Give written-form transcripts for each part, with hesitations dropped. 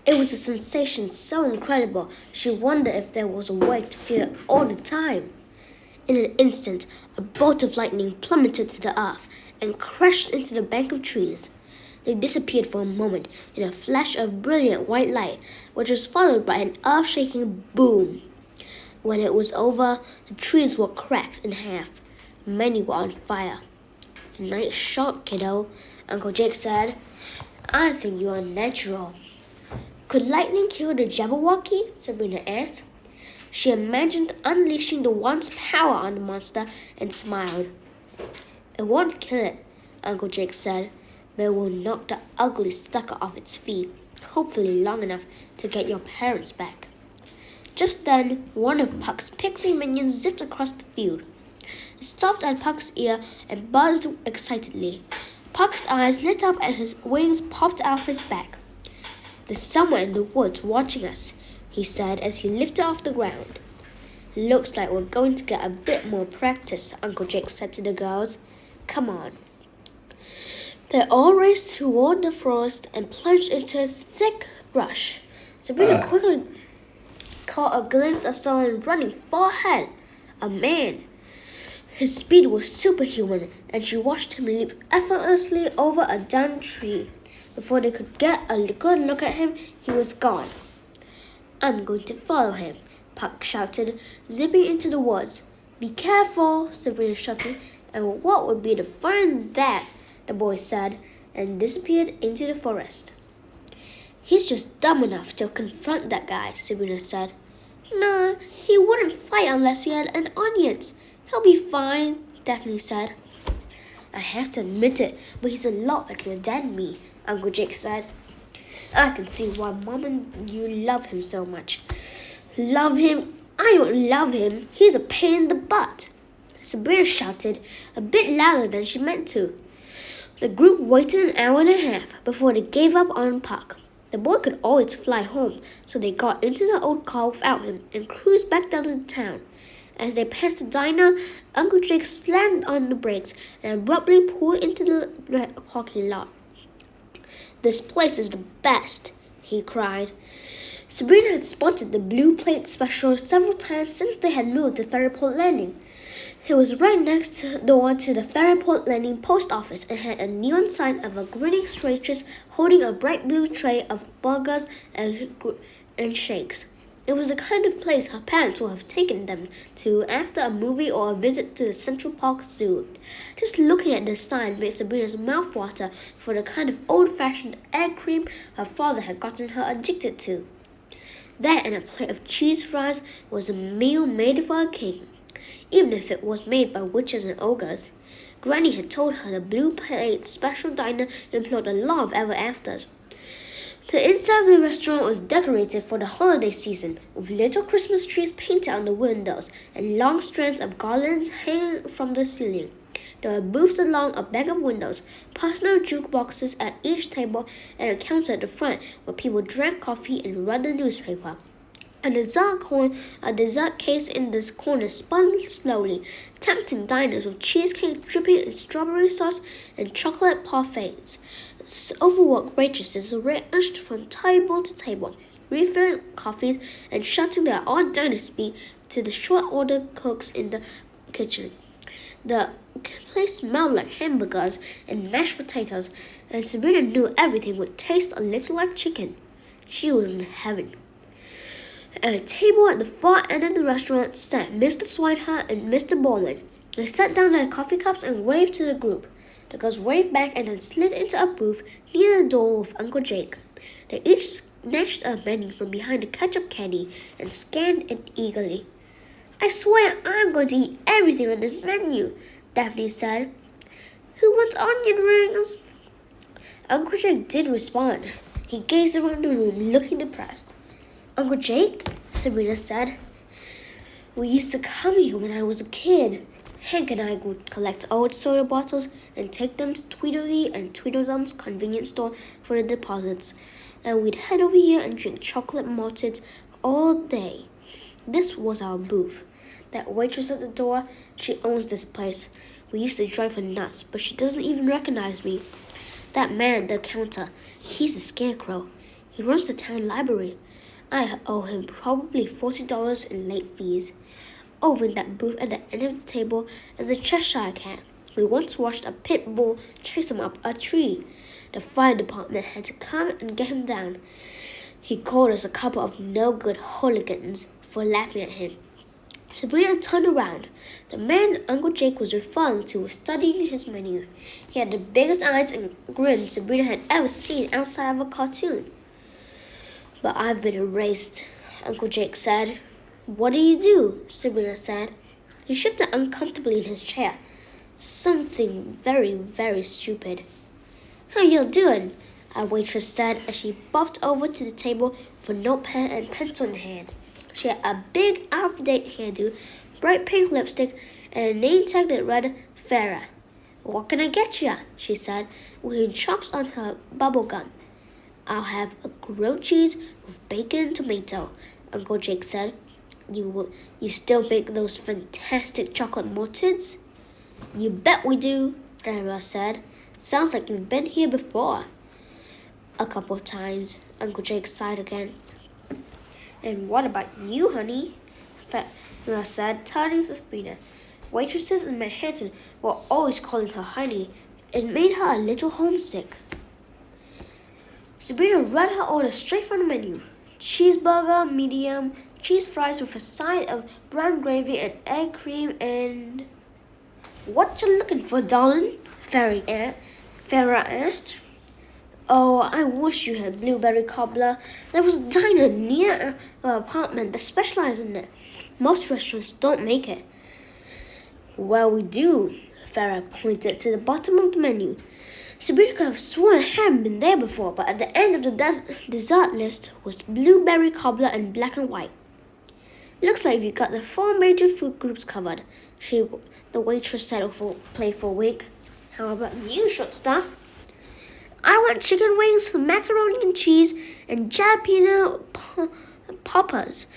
It was a sensation so incredible, she wondered if there was a way to feel it all the time. In an instant, a bolt of lightning plummeted to the earth and crashed into the bank of trees. They disappeared for a moment in a flash of brilliant white light, which was followed by an earth-shaking boom. When it was over, the trees were cracked in half. Many were on fire. "Nice shot, kiddo," Uncle Jake said. "I think you are natural." "Could lightning kill the Jabberwocky?" Sabrina asked. She imagined unleashing the wand's power on the monster and smiled. "It won't kill it," Uncle Jake said, "but it will knock the ugly sucker off its feet, hopefully long enough to get your parents back." Just then, one of Puck's pixie minions zipped across the field. It stopped at Puck's ear and buzzed excitedly. Puck's eyes lit up and his wings popped out of his back. "There's someone in the woods watching us," he said as he lifted off the ground. "Looks like we're going to get a bit more practice," Uncle Jake said to the girls. "Come on." They all raced toward the forest and plunged into its thick brush. Sabrina quickly caught a glimpse of someone running far ahead, a man. His speed was superhuman, and she watched him leap effortlessly over a downed tree. Before they could get a good look at him, he was gone. "I'm going to follow him," Puck shouted, zipping into the woods. "Be careful," Sabrina shouted. "And what would be the fun in that?" the boy said, and disappeared into the forest. "He's just dumb enough to confront that guy," Sabrina said. "No, he wouldn't fight unless he had an audience. He'll be fine," Daphne said. "I have to admit it, but he's a lot like your dad and me," Uncle Jake said. "I can see why Mom and you love him so much." "Love him? I don't love him. He's a pain in the butt," Sabrina shouted, a bit louder than she meant to. The group waited an hour and a half before they gave up on Puck. The boy could always fly home, so they got into the old car without him and cruised back down to the town. As they passed the diner, Uncle Jake slammed on the brakes and abruptly pulled into the parking lot. "This place is the best," he cried. Sabrina had spotted the blue plate special several times since they had moved to Ferryport Landing. It was right next door to the Ferryport Landing post office and had a neon sign of a grinning waitress holding a bright blue tray of burgers and shakes. It was the kind of place her parents would have taken them to after a movie or a visit to the Central Park Zoo. Just looking at the sign made Sabrina's mouth water for the kind of old-fashioned egg cream her father had gotten her addicted to. That and a plate of cheese fries was a meal made for a king, even if it was made by witches and ogres. Granny had told her the blue plate special diner employed a lot of ever-afters. The inside of the restaurant was decorated for the holiday season, with little Christmas trees painted on the windows and long strands of garlands hanging from the ceiling. There were booths along a bank of windows, personal jukeboxes at each table, and a counter at the front where people drank coffee and read the newspaper. A dessert case in this corner spun slowly, tempting diners with cheesecake dripping in strawberry sauce and chocolate parfaits. Overworked waitresses rushed from table to table, refilling coffees and shouting their odd dinner speak to the short-order cooks in the kitchen. The place smelled like hamburgers and mashed potatoes, and Sabrina knew everything would taste a little like chicken. She was in heaven. At a table at the far end of the restaurant sat Mr. Swinehart and Mr. Bowman. They sat down their coffee cups and waved to the group. The girls waved back and then slid into a booth near the door with Uncle Jake. They each snatched a menu from behind a ketchup candy and scanned it eagerly. "I swear I'm going to eat everything on this menu," Daphne said. "Who wants onion rings?" Uncle Jake did respond. He gazed around the room, looking depressed. "Uncle Jake," Sabrina said, "we used to come here when I was a kid. Hank and I would collect old soda bottles and take them to Tweedledee and Tweedledum's convenience store for the deposits. And we'd head over here and drink chocolate malted all day. This was our booth. That waitress at the door, she owns this place. We used to drive her nuts, but she doesn't even recognize me." That man at the counter, he's a scarecrow. He runs the town library. I owe him probably $40 in late fees. Over in that booth at the end of the table is a Cheshire cat. We once watched a pit bull chase him up a tree. The fire department had to come and get him down. He called us a couple of no-good hooligans for laughing at him. Sabrina turned around. The man Uncle Jake was referring to was studying his menu. He had the biggest eyes and grin Sabrina had ever seen outside of a cartoon. But I've been erased, Uncle Jake said. What do you do? Sabrina said. He shifted uncomfortably in his chair. Something very, very stupid. How you doing? A waitress said as she bobbed over to the table with a notepad and pencil in hand. She had a big out-of-date hairdo, bright pink lipstick, and a name tag that read Farah. What can I get you? She said, with chops on her bubble gum. I'll have a grilled cheese with bacon and tomato, Uncle Jake said. You still make those fantastic chocolate mortards? You bet we do, Farah said. Sounds like you've been here before. A couple of times, Uncle Jake sighed again. And what about you, honey? Farah said, turning to Sabrina. Waitresses in Manhattan were always calling her honey. It made her a little homesick. Sabrina read her order straight from the menu. Cheeseburger, medium, cheese fries with a side of brown gravy and egg cream and... What you looking for, darling? Farah asked. Oh, I wish you had blueberry cobbler. There was a diner near our apartment that specializes in it. Most restaurants don't make it. Well, we do. Farah pointed to the bottom of the menu. Sabrina could have sworn it hadn't been there before, but at the end of the dessert list was blueberry cobbler in black and white. Looks like you got the 4 major food groups covered, the waitress said with a playful wink. How about you, short stuff? I want chicken wings, macaroni and cheese, and jalapeno poppers,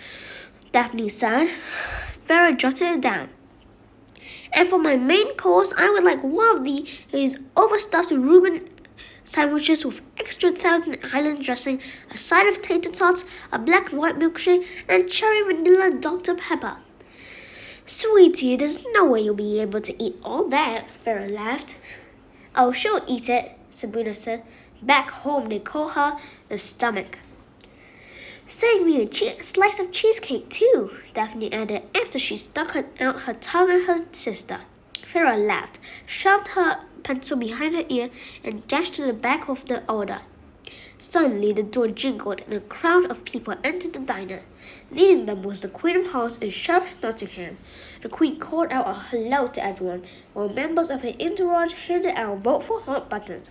Daphne said. Farah jotted it down. And for my main course, I would like one of these overstuffed Reuben sandwiches with extra Thousand Island dressing, a side of tater tots, a black and white milkshake, and cherry vanilla Dr. Pepper. Sweetie, there's no way you'll be able to eat all that, Farah laughed. Oh, she'll eat it, Sabrina said. Back home, they call her the stomach. Save me a slice of cheesecake, too, Daphne added after she stuck out her tongue at her sister. Farah laughed, shoved her pencil behind her ear, and dashed to the back of the order. Suddenly, the door jingled, and a crowd of people entered the diner. Leading them was the Queen of Hearts and Sheriff Nottingham. The Queen called out a hello to everyone, while members of her entourage handed out vote for Heart buttons.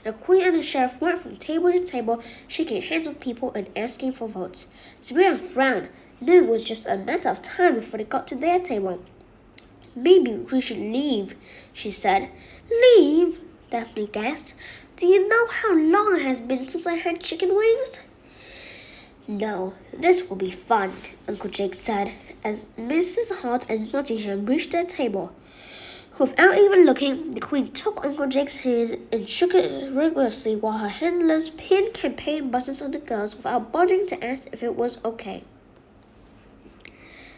The Queen and the Sheriff went from table to table, shaking hands with people and asking for votes. Sabrina frowned, knowing it was just a matter of time before they got to their table. Maybe we should leave, she said. Leave? Daphne gasped. Do you know how long it has been since I had chicken wings? No, this will be fun, Uncle Jake said, as Mrs. Hart and Nottingham reached their table. Without even looking, the Queen took Uncle Jake's hand and shook it rigorously while her handlers pinned campaign buttons on the girls without bothering to ask if it was okay.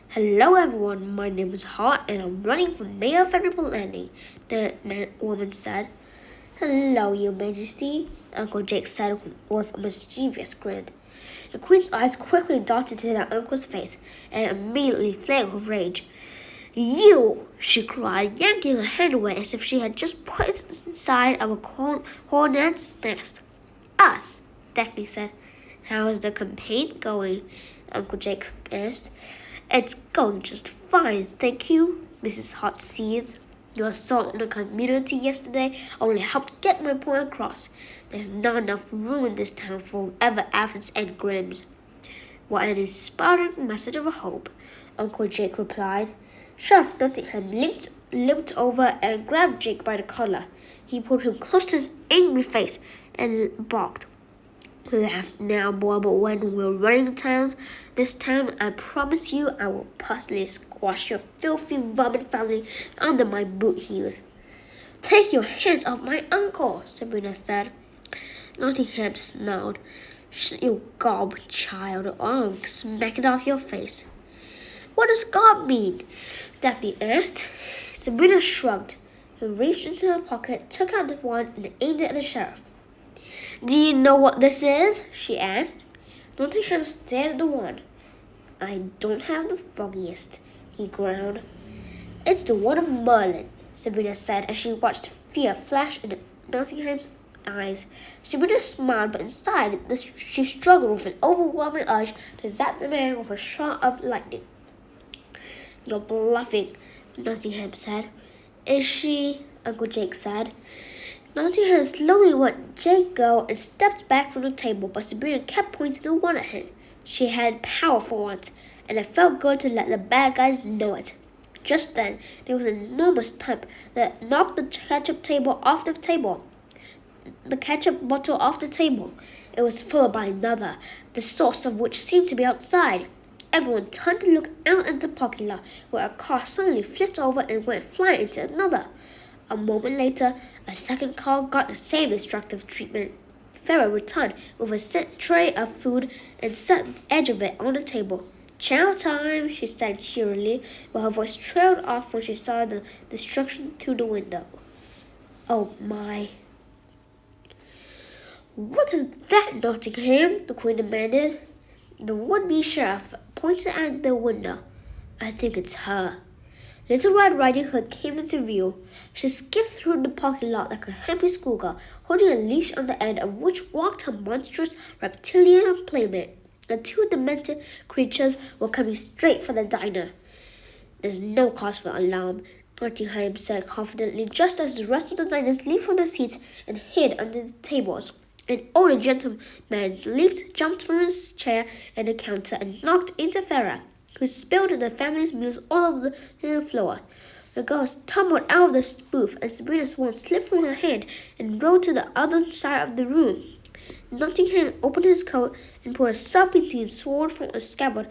Hello everyone, my name is Hart and I'm running for Mayor of Vanderbilt Landing, the woman said. Hello, Your Majesty, Uncle Jake said with a mischievous grin. The Queen's eyes quickly darted to their uncle's face and immediately flamed with rage. You! She cried, yanking her hand away as if she had just put it inside of a hornet's nest. Us, Daphne said. How is the campaign going? Uncle Jake asked. It's going just fine, thank you, Mrs. Hart seethed. Your assault on the community yesterday only helped get my point across. There's not enough room in this town for ever afters and Grims. What an inspiring message of hope, Uncle Jake replied. Sheriff Nottingham limped over and grabbed Jake by the collar. He pulled him close to his angry face and barked. Laugh now, boy, but when we're running this town, I promise you I will personally squash your filthy vermin family under my boot heels. Take your hands off my uncle, Sabrina said. Nottingham snarled. Shut your gob, child, or I'll smack it off your face. What does gob mean? Daphne asked. Sabrina shrugged and reached into her pocket, took out the wand, and aimed it at the sheriff. Do you know what this is? She asked. Nottingham stared at the wand. I don't have the foggiest, he growled. It's the wand of Merlin, Sabrina said as she watched fear flash in Nottingham's eyes. Sabrina smiled, but inside she struggled with an overwhelming urge to zap the man with a shot of lightning. You're bluffing, Nottingham said. Is she? Uncle Jake said. Nottingham slowly let Jake go and stepped back from the table, but Sabrina kept pointing the wand at him. She had power for once, and it felt good to let the bad guys know it. Just then, there was an enormous thump that knocked the ketchup bottle off the table. It was followed by another, the source of which seemed to be outside. Everyone turned to look out at the parking lot, where a car suddenly flipped over and went flying into another. A moment later, a second car got the same destructive treatment. Farrah returned with a set tray of food and set the edge of it on the table. Chow time, she said cheerily, but her voice trailed off when she saw the destruction through the window. Oh my. What is that, Nottingham? The Queen demanded. The would-be sheriff pointed at the window. I think it's her. Little Red Riding Hood came into view. She skipped through the parking lot like a happy schoolgirl, holding a leash on the end of which walked her monstrous reptilian playmate. The two demented creatures were coming straight for the diner. There's no cause for alarm, Nottingham said confidently, just as the rest of the diners leaped from their seats and hid under the tables. An older gentleman jumped from his chair at the counter and knocked into Farrah, who spilled the family's meals all over the floor. The girls tumbled out of the booth, and Sabrina's wand slipped from her hand and rolled to the other side of the room. Nottingham opened his coat and pulled a serpentine sword from a scabbard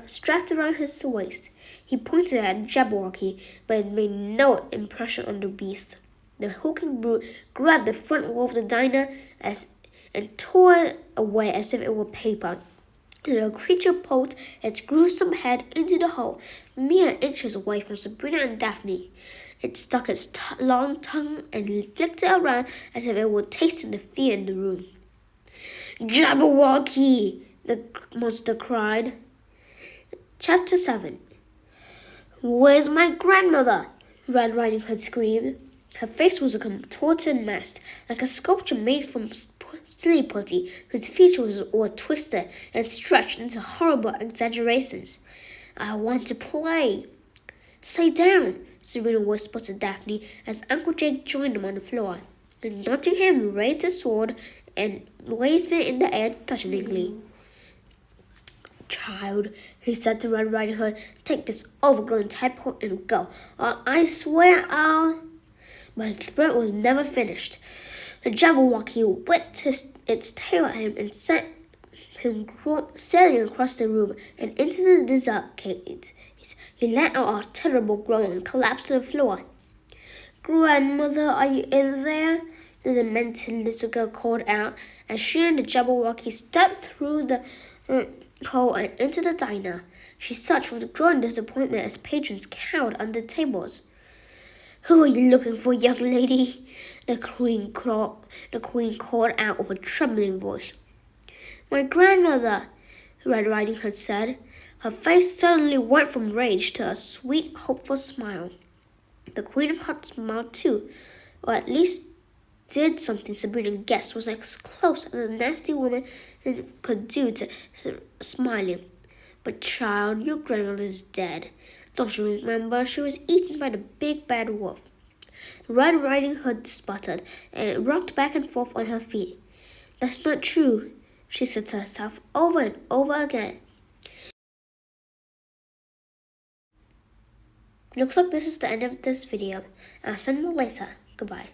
strapped around his waist. He pointed at Jabberwocky, but it made no impression on the beast. The hulking brute grabbed the front wall of the diner and tore it away as if it were paper. The creature poked its gruesome head into the hole, mere inches away from Sabrina and Daphne. It stuck its long tongue and flicked it around as if it were tasting the fear in the room. Jabberwocky! The monster cried. Chapter 7. Where's my grandmother? Red Riding Hood screamed. Her face was a contorted mask, like a sculpture made from silly putty, whose features were twisted and stretched into horrible exaggerations. I want to play. Sit down, Sabrina whispered to Daphne as Uncle Jake joined them on the floor. And Nottingham raised his sword and waved it in the air touchingly. Child, he said to Red Riding Hood, take this overgrown tadpole and go, or I swear I'll... But his threat was never finished. The Jabberwocky whipped its tail at him and sent him sailing across the room and into the dessert case. He let out a terrible groan and collapsed to the floor. Grandmother, are you in there? The demented little girl called out as she and the Jabberwocky stepped through the hole and into the diner. She searched with growing disappointment as patrons cowered under tables. Who are you looking for, young lady? The queen called out with a trembling voice. My grandmother, Red Riding Hood said. Her face suddenly went from rage to a sweet, hopeful smile. The Queen of Hearts smiled too, or at least did something Sabrina guessed was as close as a nasty woman could do to smiling. But child, your grandmother's dead. Don't you remember? She was eaten by the big bad wolf. Red Riding Hood sputtered and rocked back and forth on her feet. That's not true, she said to herself over and over again. Looks like this is the end of this video. I'll send more later. Goodbye.